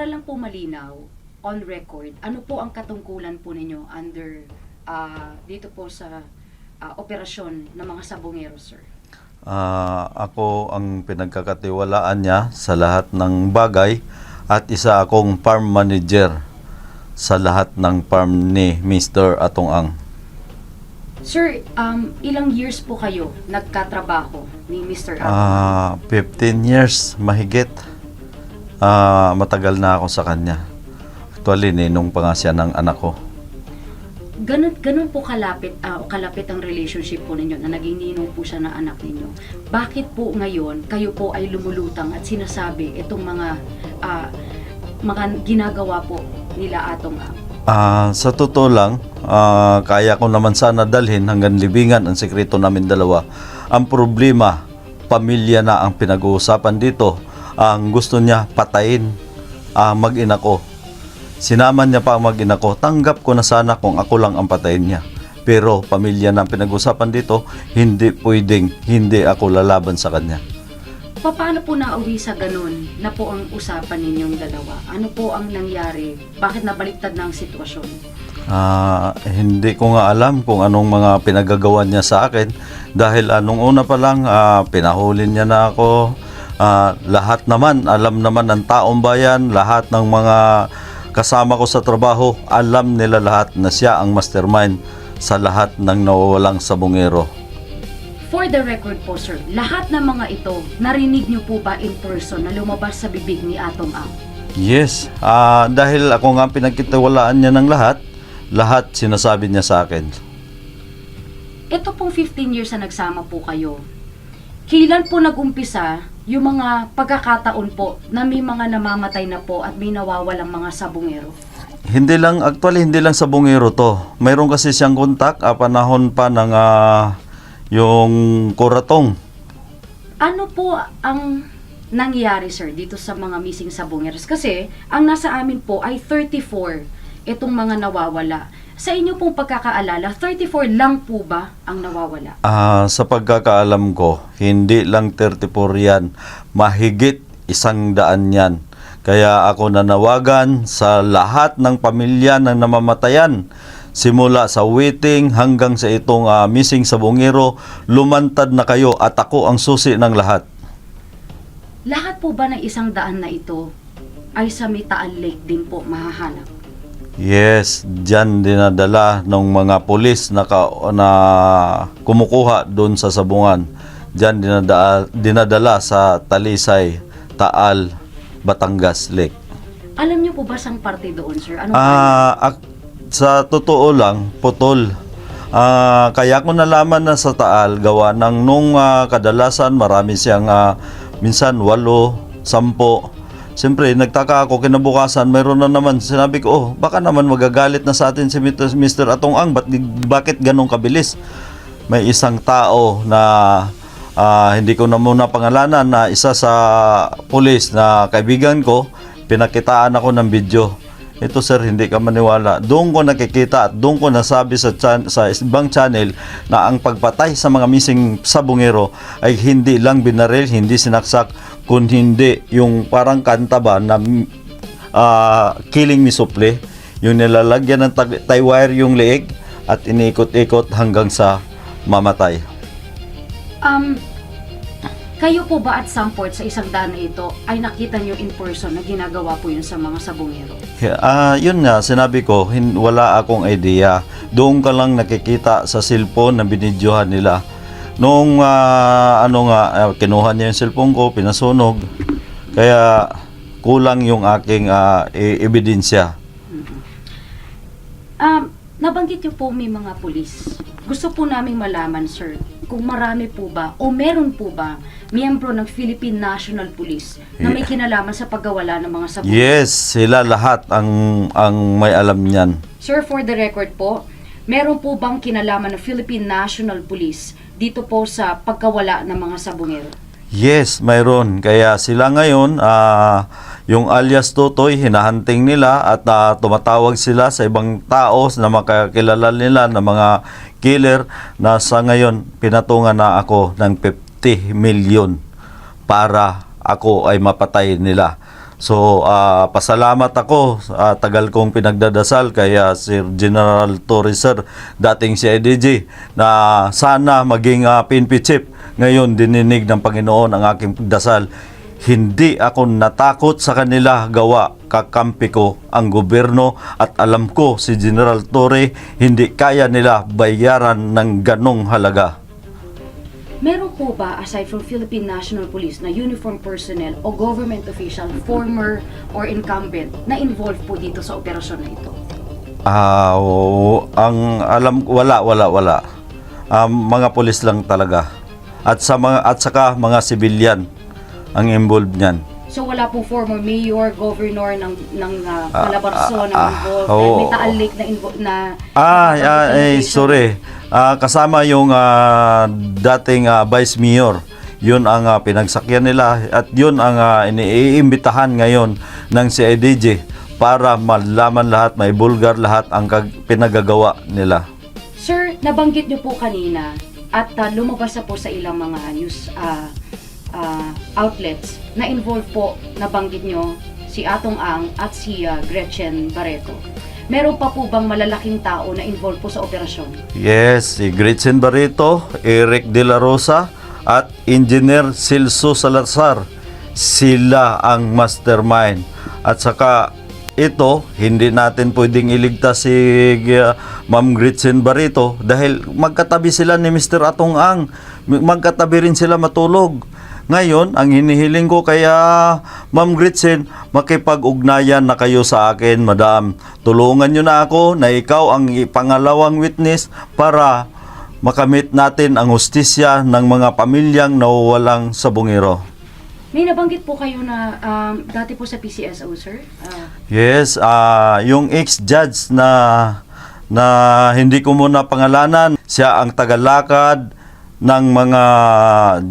para lang po malinaw, on record, ano po ang katungkulan po ninyo under dito po sa operasyon ng mga sabongero, sir? Ako ang pinagkakatiwalaan niya sa lahat ng bagay at isa akong farm manager sa lahat ng farm ni Mr. Atong Ang. Sir, ilang years po kayo nagkatrabaho ni Mr. Ang? 15 years mahigit. Matagal na ako sa kanya. Actually, ninong pa nga siya ng anak ko. Ganun po kalapit ang relationship po ninyo na naging ninong po siya ng anak ninyo. Bakit po ngayon kayo po ay lumulutang at sinasabi itong mga ginagawa po nila Atong Ang? Sa totoo lang, kaya ko naman sana dalhin hanggang libingan ang sekreto namin dalawa. Ang problema, pamilya na ang pinag-uusapan dito. Ang gusto niya patayin mag-ina ko. Sinaman niya pa ang mag-ina ko. Tanggap ko na sana kung ako lang ang patayin niya. Pero pamilya na ang pinag-uusapan dito, hindi pwedeng hindi ako lalaban sa kanya. Paano po nauwi sa ganun na po ang usapan ninyong dalawa? Ano po ang nangyari? Bakit nabaliktad na ang sitwasyon? Hindi ko nga alam kung anong mga pinagagawa niya sa akin. Dahil anong una pa lang, pinahuli niya na ako. Lahat naman, alam naman ng taong bayan, lahat ng mga kasama ko sa trabaho, alam nila lahat na siya ang mastermind sa lahat ng nawawalang sabongero. For the record po, sir, lahat ng mga ito, narinig niyo po ba in person na lumabas sa bibig ni Atong Ang? Yes, dahil ako nga pinagkitiwalaan niya ng lahat sinasabi niya sa akin. Ito pong 15 years na nagsama po kayo, kailan po nag-umpisa yung mga pagkakataon po na may mga namamatay na po at may nawawalang mga sabongero? Hindi lang sabongero to. Mayroon kasi siyang kontak, panahon pa ng yung Kuratong. Ano po ang nangyari, sir, dito sa mga missing sabongeros? Kasi ang nasa amin po ay 34 itong mga nawawala. Sa inyo pong pagkakaalala, 34 lang po ba ang nawawala? Sa pagkakaalam ko, hindi lang 34 yan. Mahigit 100 yan. Kaya ako nanawagan sa lahat ng pamilya ng namamatayan. Simula sa waiting hanggang sa itong missing sabongero, lumantad na kayo at ako ang susi ng lahat. Lahat po ba ng 100 na ito ay sa may Taal Lake din po mahahanap? Yes, dyan dinadala ng mga pulis na kumukuha doon sa sabungan. Dyan dinadala sa Talisay, Taal, Batangas Lake. Alam niyo po ba sang parte doon, sir? Sa totoo lang, putol. Kaya ko nalaman na sa Taal, gawa ng nung kadalasan marami siyang minsan 8, 10. Siyempre, nagtaka ako kinabukasan, mayroon na naman. Sinabi ko, baka naman magagalit na sa atin si Mr. Atong Ang. Bakit ganun kabilis? May isang tao na hindi ko na muna pangalanan na isa sa pulis na kaibigan ko, pinakitaan ako ng video. Ito sir, hindi ka maniwala. Doon ko nakikita at doon ko nasabi sa ibang channel na ang pagpatay sa mga missing sabongero ay hindi lang binaril, hindi sinaksak, kundi yung parang kanta ba na killing me softly, yung nilalagyan ng tie wire yung leeg at iniikot-ikot hanggang sa mamatay. Kayo po ba at some point sa 100 na ito ay nakita nyo in person na ginagawa po yun sa mga sabongero? Yun nga, sinabi ko, wala akong idea. Doon ka lang nakikita sa cellphone na binidyohan nila. Nung kinuha niya yung cellphone ko, pinasunog. Kaya kulang yung aking ebidensya. Nabanggit niyo po may mga pulis. Gusto po naming malaman, sir, kung marami po ba o meron po ba miyembro ng Philippine National Police na may kinalaman sa paggawala ng mga sabongero? Yes, sila lahat ang may alam niyan. Sir, for the record po, meron po bang kinalaman ng Philippine National Police dito po sa pagkawala ng mga sabongero? Yes, mayroon. Kaya sila ngayon, yung alias Totoy, hinahunting nila at tumatawag sila sa ibang tao na makakilala nila na mga killer na sa ngayon pinatungan na ako ng 50 million para ako ay mapatay nila. So, pasalamat ako. Tagal kong pinagdadasal kay Sir General Torres, sir, dating CIDG, na sana maging PNP chief. Ngayon, dininig ng Panginoon ang aking dasal. Hindi ako natakot sa kanila, gawa kakampi ko ang gobyerno at alam ko si General Torre hindi kaya nila bayaran ng ganong halaga. Meron po ba, aside from Philippine National Police, na uniform personnel o government official, former or incumbent, na involved po dito sa operasyon na ito? Ang alam, wala. Mga pulis lang talaga. At saka mga civilian ang involved niyan. So wala pong former mayor, governor ng Calabarzon na involved, oo. may Taal Lake na Sorry. Kasama yung dating vice mayor. Yun ang pinagsakyan nila at yun ang iniimbitahan ngayon ng CIDG para malaman lahat, may bulgar lahat ang pinagagawa nila. Sir, nabanggit niyo po kanina at lumabas na po sa ilang mga news outlets na involved po, nabanggit nyo, si Atong Ang at si Gretchen Barreto. Meron pa po bang malalaking tao na involved po sa operasyon? Yes, si Gretchen Barreto, Eric De La Rosa at Engineer Celso Salazar. Sila ang mastermind. At saka ito, hindi natin pwedeng iligtas si Ma'am Gretchen Barreto dahil magkatabi sila ni Mr. Atong Ang. Magkatabi rin sila matulog. Ngayon, ang hinihiling ko kaya Ma'am Gretchen, makipag-ugnayan na kayo sa akin, Madam. Tulungan nyo na ako na ikaw ang pangalawang witness para makamit natin ang hustisya ng mga pamilyang nawawalang sabungero. May nabanggit po kayo na dati po sa PCSO, sir? Yes, yung ex-judge na hindi ko muna pangalanan, siya ang tagalakad ng mga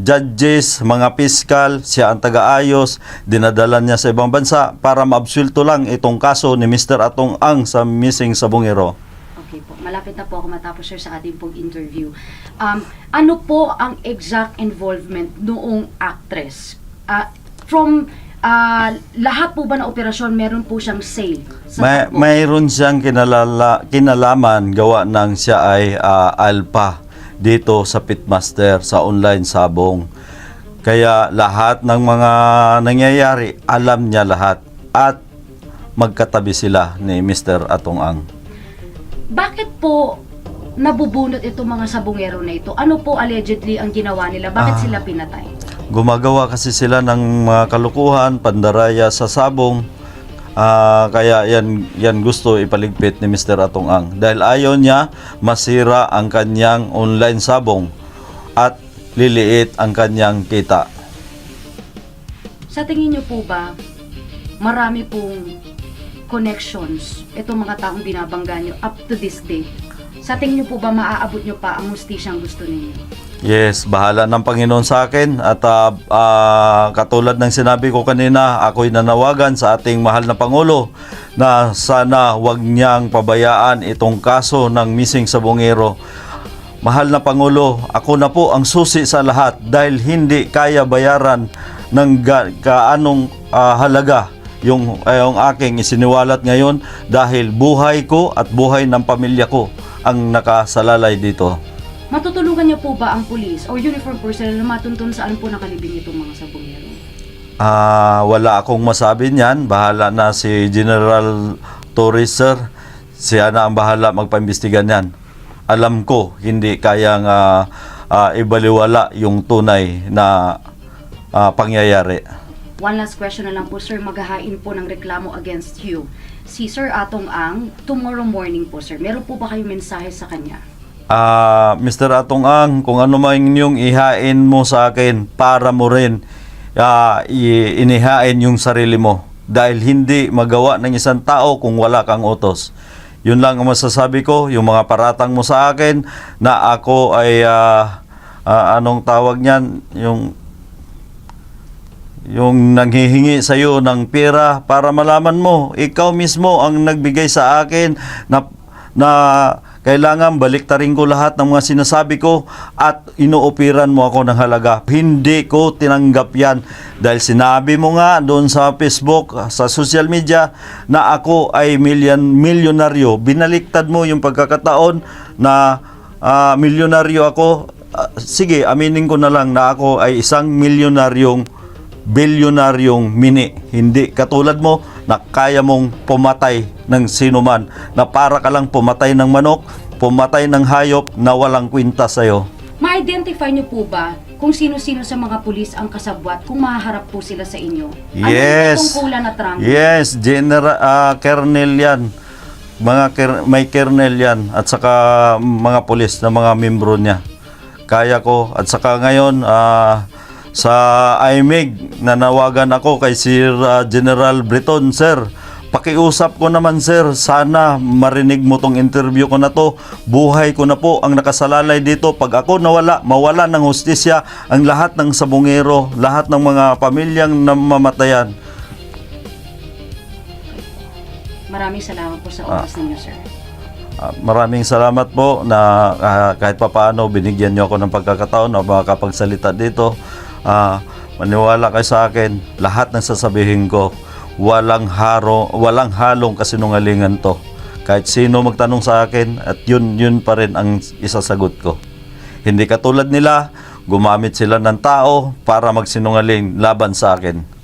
judges, mga piskal, siya ang taga-ayos, dinadala niya sa ibang bansa para maabsulto lang itong kaso ni Mr. Atong Ang sa missing sabungero. Okay po, malapit na po ako matapos, sir, sa ating pong interview. Ano po ang exact involvement noong actress? From lahat po ba na operasyon, meron po siyang say? Mayroon siyang kinalaman gawa ng siya ay alpha dito sa Pitmaster sa online sabong. Kaya lahat ng mga nangyayari, alam niya lahat at magkatabi sila ni Mr. Atong Ang. Bakit po nabubunot itong mga sabungero na ito? Ano po allegedly ang ginawa nila? Bakit sila pinatay? Gumagawa kasi sila ng mga kalukuhan, pandaraya sa sabong. Kaya yan gusto ipaligpit ni Mr. Atong Ang dahil ayaw niya masira ang kanyang online sabong at liliit ang kanyang kita. Sa tingin niyo po ba marami pong connections itong mga taong binabangga niyo up to this day? Sa tingin niyo po ba maaabot niyo pa ang hustisyang gusto ninyo? Yes, bahala ng Panginoon sa akin at katulad ng sinabi ko kanina, ako'y nanawagan sa ating mahal na Pangulo na sana wag niyang pabayaan itong kaso ng missing sabongero. Mahal na Pangulo, ako na po ang susi sa lahat dahil hindi kaya bayaran ng kaanong halaga yung aking isiniwalat ngayon dahil buhay ko at buhay ng pamilya ko ang nakasalalay dito. Matutulungan niyo po ba ang police or uniform personnel na matuntun saan po nakalibing itong mga sabongero? Wala akong masabi niyan. Bahala na si General Torres, sir. Siya na ang bahala magpaimbestigan niyan. Alam ko, hindi kayang ibaliwala yung tunay na pangyayari. One last question na lang po, sir. Maghahain po ng reklamo against you. Si Sir Atong Ang, tomorrow morning po, sir. Meron po ba kayong mensahe sa kanya? Mr. Atong Ang, kung ano man yung ihain mo sa akin, para mo rin inihain yung sarili mo. Dahil hindi magawa ng isang tao kung wala kang utos. Yun lang ang masasabi ko, yung mga paratang mo sa akin na ako ay, anong tawag niyan, yung nanghihingi sa iyo ng pera para malaman mo, ikaw mismo ang nagbigay sa akin na kailangan baliktarin ko lahat ng mga sinasabi ko at inuupiran mo ako ng halaga. Hindi ko tinanggap yan dahil sinabi mo nga doon sa Facebook, sa social media na ako ay milyonaryo. Binaliktad mo yung pagkakataon na milyonaryo ako. Sige, aminin ko na lang na ako ay isang bilyonaryong mini. Hindi katulad mo na kaya mong pumatay ng sinuman, na para ka lang pumatay ng manok, pumatay ng hayop na walang kwinta sa'yo. Ma-identify niyo po ba kung sino-sino sa mga pulis ang kasabwat kung maharap po sila sa inyo? Yes. Ano yung tungkulan at rango? Yes, Colonel yan. May Colonel yan at saka mga pulis na mga membro niya. Kaya ko. At saka ngayon, sa IMEG, nanawagan ako kay Sir General Breton. Sir, pakiusap ko naman sir, sana marinig mo tong interview ko na to. Buhay ko na po ang nakasalalay dito. Pag ako mawala ng hustisya ang lahat ng sabungero, lahat ng mga pamilyang namamatayan. Maraming salamat po sa oras ninyo, sir. Maraming salamat po na kahit papaano binigyan niyo ako ng pagkakataon na makapagsalita dito. Maniwala kayo sa akin, lahat ng sasabihin ko, walang halong kasinungalingan to. Kahit sino magtanong sa akin, at yun pa rin ang isasagot ko. Hindi katulad nila, gumamit sila ng tao para magsinungaling laban sa akin.